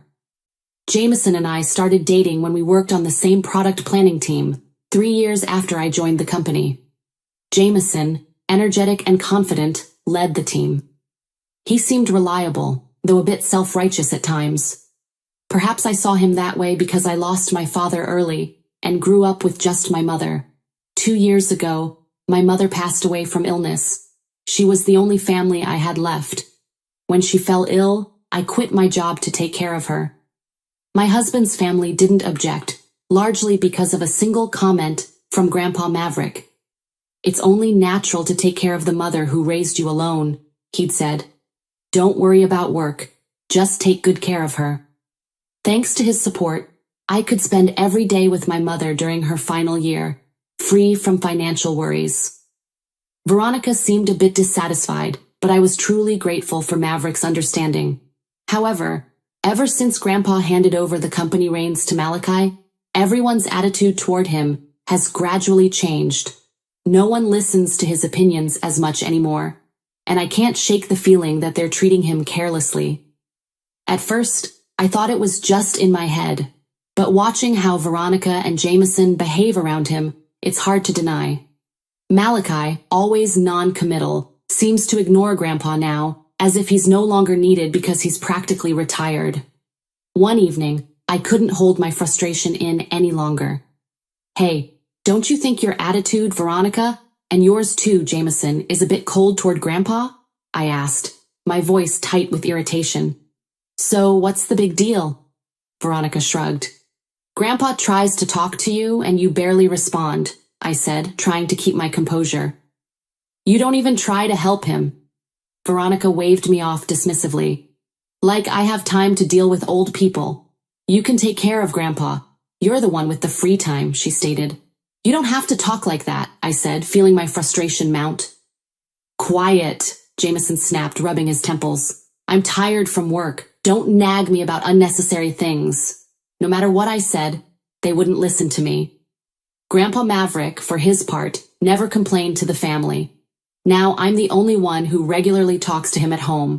Jameson and I started dating when we worked on the same product planning team, 3 years after I joined the company. Jameson, energetic and confident, led the team. He seemed reliable, though a bit self-righteous at times. Perhaps I saw him that way because I lost my father early and grew up with just my mother. 2 years ago, my mother passed away from illness. She was the only family I had left. When she fell ill, I quit my job to take care of her. My husband's family didn't object, largely because of a single comment from Grandpa Maverick. "It's only natural to take care of the mother who raised you alone," he'd said. "Don't worry about work, just take good care of her." Thanks to his support, I could spend every day with my mother during her final year, free from financial worries. Veronica seemed a bit dissatisfied, but I was truly grateful for Maverick's understanding. However, ever since Grandpa handed over the company reins to Malachi, everyone's attitude toward him has gradually changed. No one listens to his opinions as much anymore, and I can't shake the feeling that they're treating him carelessly. At first, I thought it was just in my head, but watching how Veronica and Jameson behave around him, it's hard to deny. Malachi, always non-committal, seems to ignore Grandpa now, as if he's no longer needed because he's practically retired. One evening, I couldn't hold my frustration in any longer. "Hey, don't you think your attitude, Veronica, and yours too, Jameson, is a bit cold toward Grandpa?" I asked, my voice tight with irritation. "So what's the big deal?" Veronica shrugged. "Grandpa tries to talk to you and you barely respond," I said, trying to keep my composure. "You don't even try to help him." Veronica waved me off dismissively. "Like I have time to deal with old people. You can take care of Grandpa. You're the one with the free time," she stated. "You don't have to talk like that," I said, feeling my frustration mount. "Quiet," Jameson snapped, rubbing his temples. "I'm tired from work. Don't nag me about unnecessary things." No matter what I said, they wouldn't listen to me. Grandpa Maverick, for his part, never complained to the family. Now I'm the only one who regularly talks to him at home.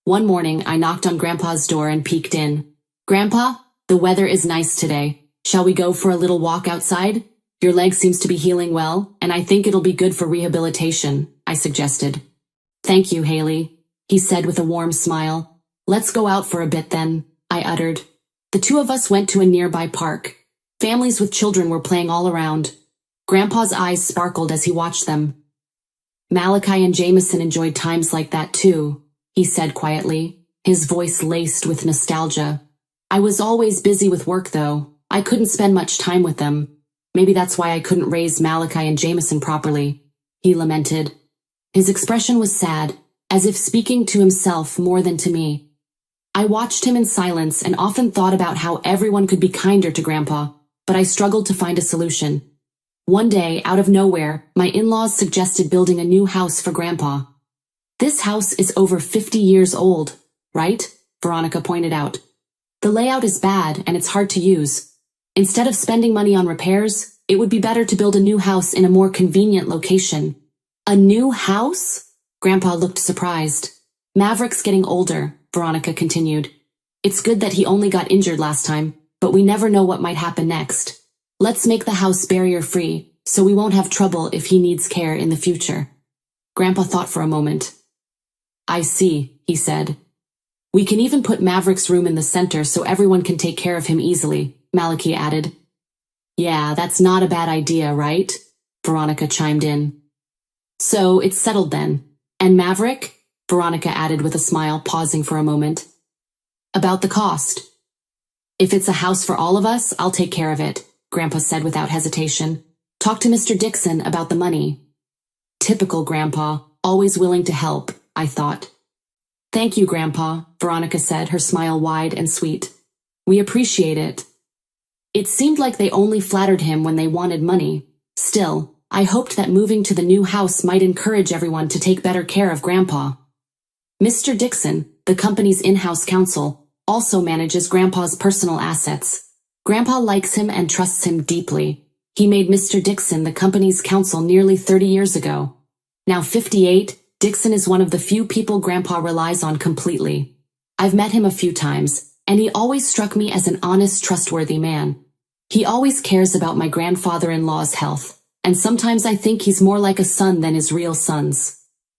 One morning, I knocked on Grandpa's door and peeked in. "Grandpa, the weather is nice today. Shall we go for a little walk outside? Your leg seems to be healing well, and I think it'll be good for rehabilitation," I suggested. "Thank you, Haley," he said with a warm smile. "Let's go out for a bit then," I uttered. The two of us went to a nearby park. Families with children were playing all around. Grandpa's eyes sparkled as he watched them. "Malachi and Jameson enjoyed times like that too," he said quietly, his voice laced with nostalgia. "I was always busy with work though. I couldn't spend much time with them. Maybe that's why I couldn't raise Malachi and Jameson properly," he lamented. His expression was sad, as if speaking to himself more than to me. I watched him in silence and often thought about how everyone could be kinder to Grandpa, but I struggled to find a solution. One day, out of nowhere, my in-laws suggested building a new house for Grandpa. "This house is over 50 years old, right?" Veronica pointed out. "The layout is bad and it's hard to use. Instead of spending money on repairs, it would be better to build a new house in a more convenient location." "A new house?" Grandpa looked surprised. "Maverick's getting older," Veronica continued. "It's good that he only got injured last time, but we never know what might happen next. Let's make the house barrier-free, so we won't have trouble if he needs care in the future." Grandpa thought for a moment. "I see," he said. "We can even put Maverick's room in the center so everyone can take care of him easily," Malachi added. "Yeah, that's not a bad idea, right?" Veronica chimed in. "So it's settled then. And Maverick?" Veronica added with a smile, pausing for a moment. "About the cost." "If it's a house for all of us, I'll take care of it," Grandpa said without hesitation. "Talk to Mr. Dixon about the money." Typical Grandpa, always willing to help, I thought. "Thank you, Grandpa," Veronica said, her smile wide and sweet. "We appreciate it." It seemed like they only flattered him when they wanted money. Still, I hoped that moving to the new house might encourage everyone to take better care of Grandpa. Mr. Dixon, the company's in-house counsel, also manages Grandpa's personal assets. Grandpa likes him and trusts him deeply. He made Mr. Dixon the company's counsel nearly 30 years ago. Now 58, Dixon is one of the few people Grandpa relies on completely. I've met him a few times, and he always struck me as an honest, trustworthy man. He always cares about my grandfather-in-law's health, and sometimes I think he's more like a son than his real sons.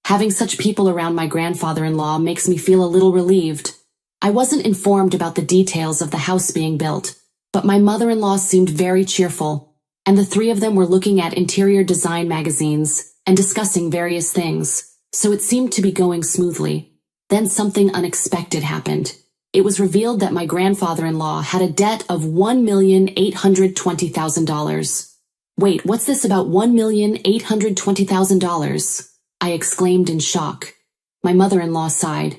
Having such people around my grandfather-in-law makes me feel a little relieved. I wasn't informed about the details of the house being built, but my mother-in-law seemed very cheerful, and the three of them were looking at interior design magazines and discussing various things, so it seemed to be going smoothly. Then something unexpected happened. It was revealed that my grandfather-in-law had a debt of $1,820,000. Wait, what's this about $1,820,000? I exclaimed in shock. My mother-in-law sighed.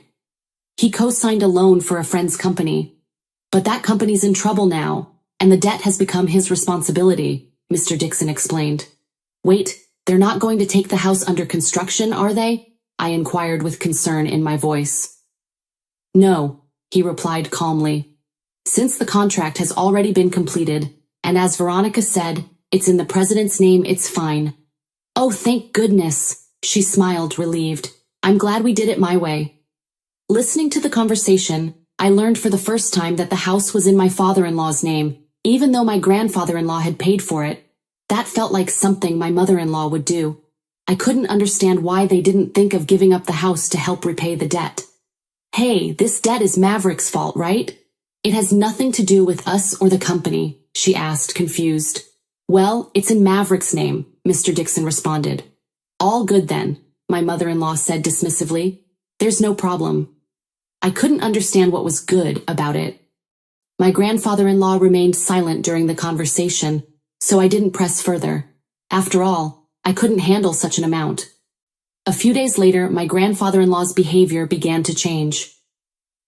He co-signed a loan for a friend's company. But that company's in trouble now, and the debt has become his responsibility, Mr. Dixon explained. Wait, they're not going to take the house under construction, are they? I inquired with concern in my voice. No, he replied calmly. Since the contract has already been completed, and as Veronica said, it's in the president's name, it's fine. Oh, thank goodness, she smiled, relieved. I'm glad we did it my way. Listening to the conversation, I learned for the first time that the house was in my father-in-law's name, even though my grandfather-in-law had paid for it. That felt like something my mother-in-law would do. I couldn't understand why they didn't think of giving up the house to help repay the debt. Hey, this debt is Maverick's fault, right? It has nothing to do with us or the company, she asked, confused. Well, it's in Maverick's name, Mr. Dixon responded. All good then, my mother-in-law said dismissively. There's no problem. I couldn't understand what was good about it. My grandfather-in-law remained silent during the conversation, so I didn't press further. After all, I couldn't handle such an amount. A few days later, my grandfather-in-law's behavior began to change.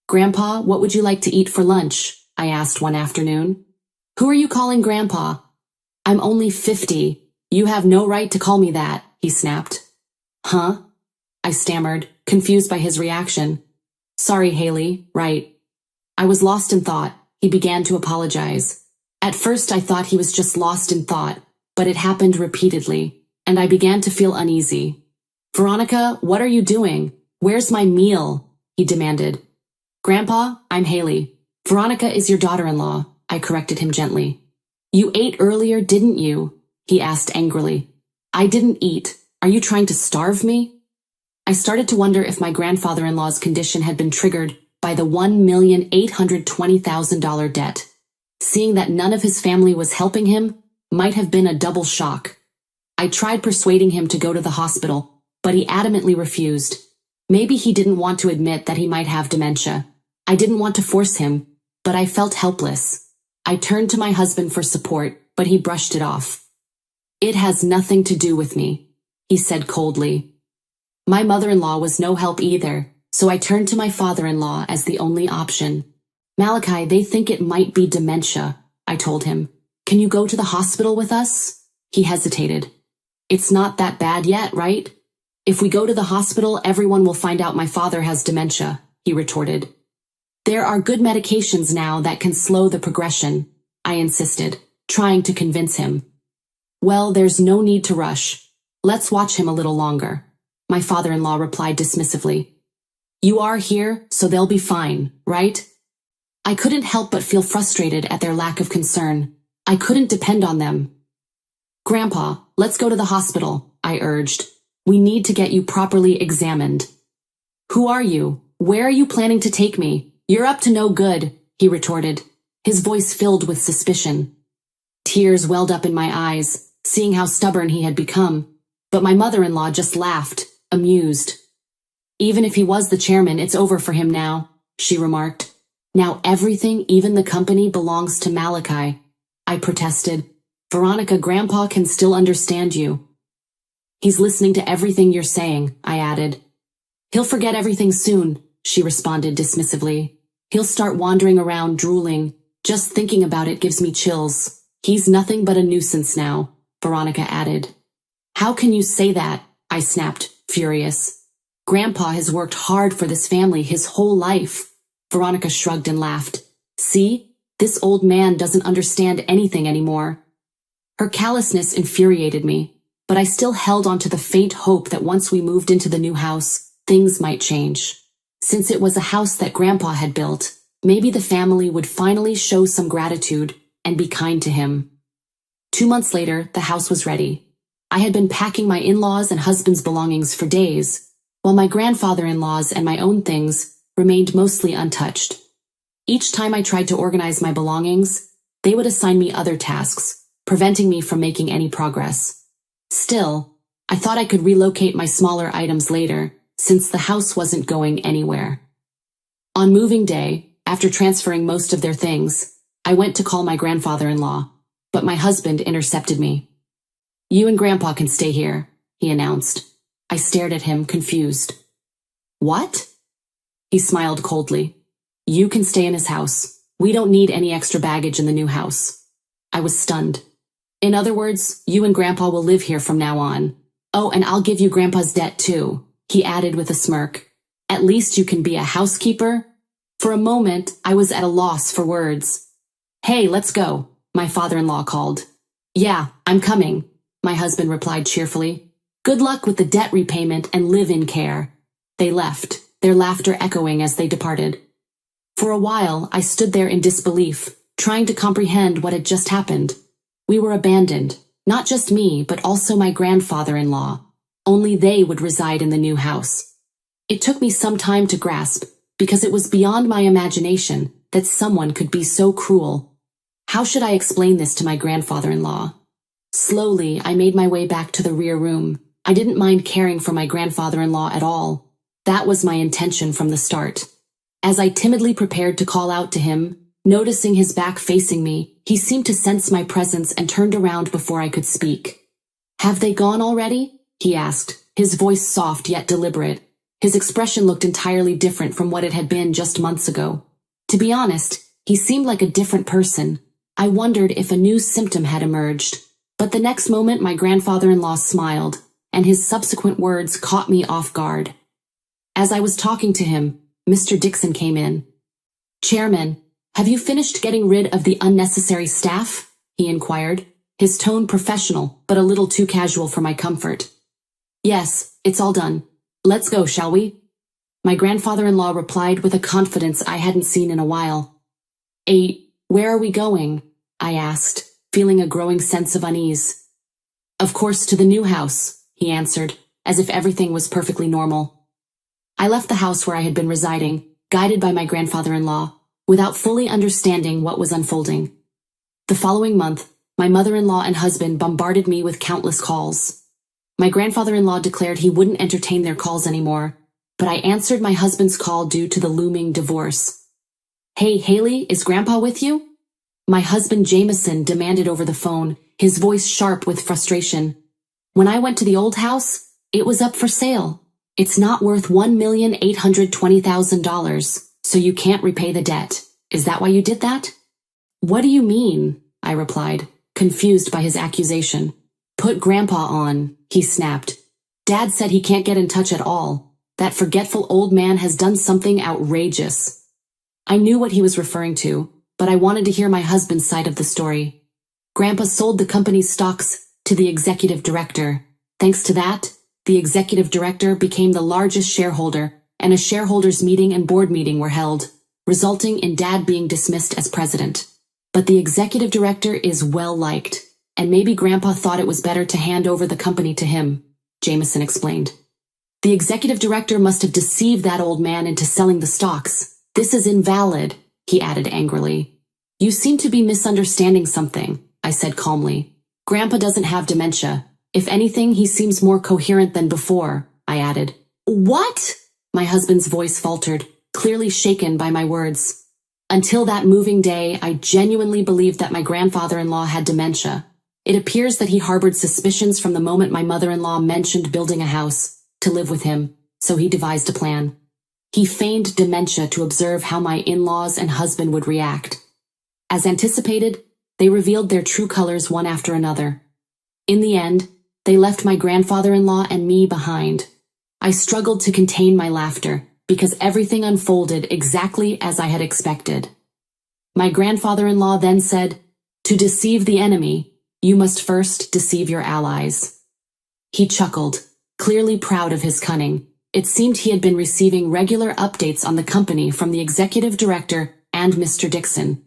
Grandpa, what would you like to eat for lunch? I asked one afternoon. Who are you calling Grandpa? I'm only 50. You have no right to call me that, he snapped. Huh? I stammered, confused by his reaction. Sorry, Haley, right. I was lost in thought. He began to apologize. At first I thought he was just lost in thought, but it happened repeatedly, and I began to feel uneasy. Veronica, what are you doing? Where's my meal? He demanded. Grandpa, I'm Haley. Veronica is your daughter-in-law, I corrected him gently. You ate earlier, didn't you? He asked angrily. I didn't eat. Are you trying to starve me? I started to wonder if my grandfather-in-law's condition had been triggered by the $1,820,000 debt. Seeing that none of his family was helping him might have been a double shock. I tried persuading him to go to the hospital, but he adamantly refused. Maybe he didn't want to admit that he might have dementia. I didn't want to force him, but I felt helpless. I turned to my husband for support, but he brushed it off. It has nothing to do with me, he said coldly. My mother-in-law was no help either, so I turned to my father-in-law as the only option. Malachi, they think it might be dementia, I told him. Can you go to the hospital with us? He hesitated. It's not that bad yet, right? If we go to the hospital, everyone will find out my father has dementia, he retorted. There are good medications now that can slow the progression, I insisted, trying to convince him. Well, there's no need to rush. Let's watch him a little longer, my father-in-law replied dismissively. You are here, so they'll be fine, right? I couldn't help but feel frustrated at their lack of concern. I couldn't depend on them. Grandpa, let's go to the hospital, I urged. We need to get you properly examined. Who are you? Where are you planning to take me? You're up to no good, he retorted, his voice filled with suspicion. Tears welled up in my eyes, seeing how stubborn he had become, but my mother-in-law just laughed, amused. Even if he was the chairman, it's over for him now, she remarked. Now everything, even the company, belongs to Malachi. I protested. Veronica, Grandpa can still understand you. He's listening to everything you're saying, I added. He'll forget everything soon, she responded dismissively. He'll start wandering around drooling. Just thinking about it gives me chills. He's nothing but a nuisance now, Veronica added. How can you say that? I snapped, furious. Grandpa has worked hard for this family his whole life. Veronica shrugged and laughed. See? This old man doesn't understand anything anymore. Her callousness infuriated me, but I still held on to the faint hope that once we moved into the new house, things might change. Since it was a house that Grandpa had built, maybe the family would finally show some gratitude and be kind to him. 2 months later, the house was ready. I had been packing my in-laws' and husband's belongings for days, while my grandfather-in-law's and my own things remained mostly untouched. Each time I tried to organize my belongings, they would assign me other tasks, preventing me from making any progress. Still, I thought I could relocate my smaller items later, since the house wasn't going anywhere. On moving day, after transferring most of their things, I went to call my grandfather-in-law, but my husband intercepted me. "You and Grandpa can stay here," he announced. I stared at him, confused. "What?" He smiled coldly. "You can stay in his house. We don't need any extra baggage in the new house." I was stunned. "In other words, you and Grandpa will live here from now on. Oh, and I'll give you Grandpa's debt too," he added with a smirk. "At least you can be a housekeeper?" For a moment, I was at a loss for words. "Hey, let's go," my father-in-law called. "Yeah, I'm coming," my husband replied cheerfully. "Good luck with the debt repayment and live-in care." They left, their laughter echoing as they departed. For a while, I stood there in disbelief, trying to comprehend what had just happened. We were abandoned, not just me, but also my grandfather-in-law. Only they would reside in the new house. It took me some time to grasp, because it was beyond my imagination that someone could be so cruel. How should I explain this to my grandfather-in-law? Slowly, I made my way back to the rear room. I didn't mind caring for my grandfather-in-law at all. That was my intention from the start. As I timidly prepared to call out to him, noticing his back facing me, he seemed to sense my presence and turned around before I could speak. "Have they gone already?" he asked, his voice soft yet deliberate. His expression looked entirely different from what it had been just months ago. To be honest, he seemed like a different person. I wondered if a new symptom had emerged. But the next moment my grandfather-in-law smiled, and his subsequent words caught me off guard. As I was talking to him, Mr. Dixon came in. "Chairman, have you finished getting rid of the unnecessary staff?" he inquired, his tone professional but a little too casual for my comfort. "Yes, it's all done. Let's go, shall we?" My grandfather-in-law replied with a confidence I hadn't seen in a while. Where are we going?" I asked, feeling a growing sense of unease. "Of course, to the new house," he answered, as if everything was perfectly normal. I left the house where I had been residing, guided by my grandfather-in-law, without fully understanding what was unfolding. The following month, my mother-in-law and husband bombarded me with countless calls. My grandfather-in-law declared he wouldn't entertain their calls anymore, but I answered my husband's call due to the looming divorce. "Hey, Haley, is Grandpa with you?" My husband Jameson demanded over the phone, his voice sharp with frustration. "When I went to the old house, it was up for sale. It's not worth $1,820,000, so you can't repay the debt. Is that why you did that?" "What do you mean?" I replied, confused by his accusation. "Put Grandpa on," he snapped. "Dad said he can't get in touch at all. That forgetful old man has done something outrageous." I knew what he was referring to, but I wanted to hear my husband's side of the story. Grandpa sold the company's stocks to the executive director. Thanks to that, the executive director became the largest shareholder, and a shareholders' meeting and board meeting were held, resulting in Dad being dismissed as president. But the executive director is well-liked, and maybe Grandpa thought it was better to hand over the company to him, Jameson explained. "The executive director must have deceived that old man into selling the stocks. This is invalid," he added angrily. "You seem to be misunderstanding something," I said calmly. "Grandpa doesn't have dementia. If anything, he seems more coherent than before," I added. "What?" My husband's voice faltered, clearly shaken by my words. Until that moving day, I genuinely believed that my grandfather-in-law had dementia. It appears that he harbored suspicions from the moment my mother-in-law mentioned building a house to live with him, so he devised a plan. He feigned dementia to observe how my in-laws and husband would react. As anticipated, they revealed their true colors one after another. In the end, they left my grandfather-in-law and me behind. I struggled to contain my laughter, because everything unfolded exactly as I had expected. My grandfather-in-law then said, "To deceive the enemy, you must first deceive your allies." He chuckled, clearly proud of his cunning. It seemed he had been receiving regular updates on the company from the executive director and Mr. Dixon.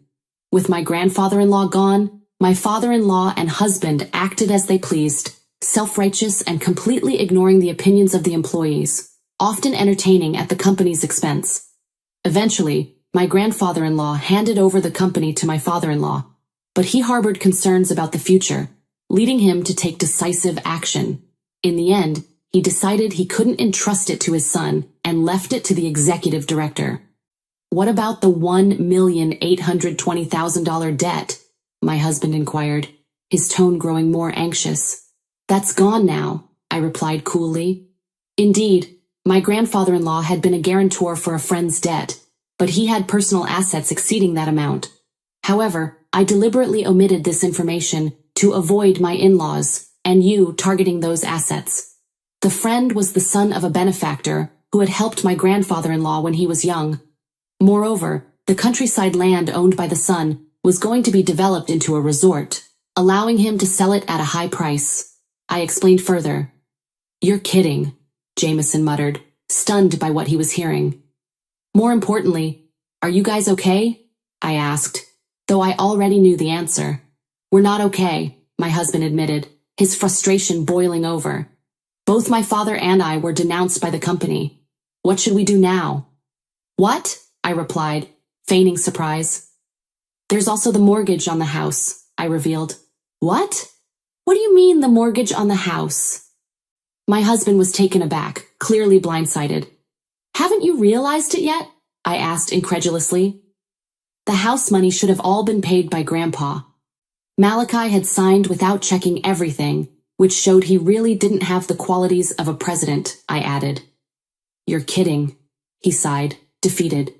With my grandfather-in-law gone, my father-in-law and husband acted as they pleased, self-righteous and completely ignoring the opinions of the employees, often entertaining at the company's expense. Eventually, my grandfather-in-law handed over the company to my father-in-law, but he harbored concerns about the future, leading him to take decisive action. In the end, he decided he couldn't entrust it to his son and left it to the executive director. What about the $1,820,000 debt? My husband inquired, his tone growing more anxious. That's gone now, I replied coolly. Indeed, my grandfather-in-law had been a guarantor for a friend's debt, but he had personal assets exceeding that amount. However, I deliberately omitted this information to avoid my in-laws and you targeting those assets. The friend was the son of a benefactor who had helped my grandfather-in-law when he was young. Moreover, the countryside land owned by the son was going to be developed into a resort, allowing him to sell it at a high price. I explained further. You're kidding, Jameson muttered, stunned by what he was hearing. More importantly, are you guys okay? I asked, though I already knew the answer. We're not okay, my husband admitted, his frustration boiling over. Both my father and I were denounced by the company. What should we do now? What? I replied, feigning surprise. There's also the mortgage on the house, I revealed. What? What do you mean the mortgage on the house? My husband was taken aback, clearly blindsided. Haven't you realized it yet? I asked incredulously. The house money should have all been paid by Grandpa. Malachi had signed without checking everything, which showed he really didn't have the qualities of a president, I added. You're kidding, he sighed, defeated.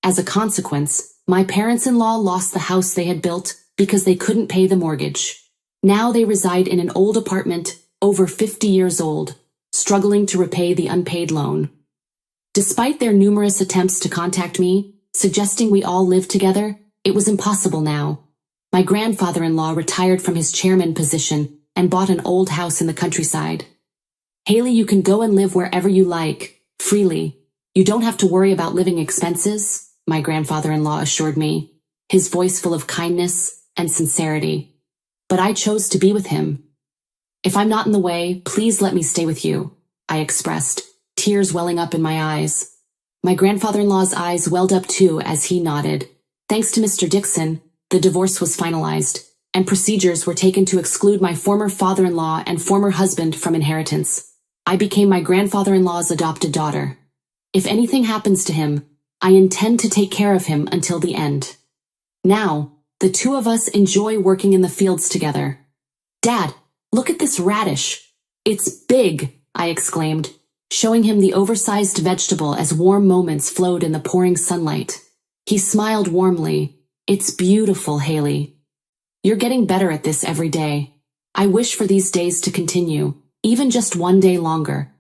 As a consequence, my parents-in-law lost the house they had built because they couldn't pay the mortgage. Now they reside in an old apartment, over 50 years old, struggling to repay the unpaid loan. Despite their numerous attempts to contact me, suggesting we all live together, it was impossible now. My grandfather-in-law retired from his chairman position and bought an old house in the countryside. Haley, you can go and live wherever you like, freely. You don't have to worry about living expenses, my grandfather-in-law assured me, his voice full of kindness and sincerity. But I chose to be with him. If I'm not in the way, please let me stay with you, I expressed, tears welling up in my eyes. My grandfather-in-law's eyes welled up too as he nodded. Thanks to Mr. Dixon, the divorce was finalized, and procedures were taken to exclude my former father-in-law and former husband from inheritance. I became my grandfather-in-law's adopted daughter. If anything happens to him, I intend to take care of him until the end. Now, the two of us enjoy working in the fields together. Dad, look at this radish. It's big, I exclaimed, showing him the oversized vegetable as warm moments flowed in the pouring sunlight. He smiled warmly. It's beautiful, Haley. You're getting better at this every day. I wish for these days to continue, even just one day longer.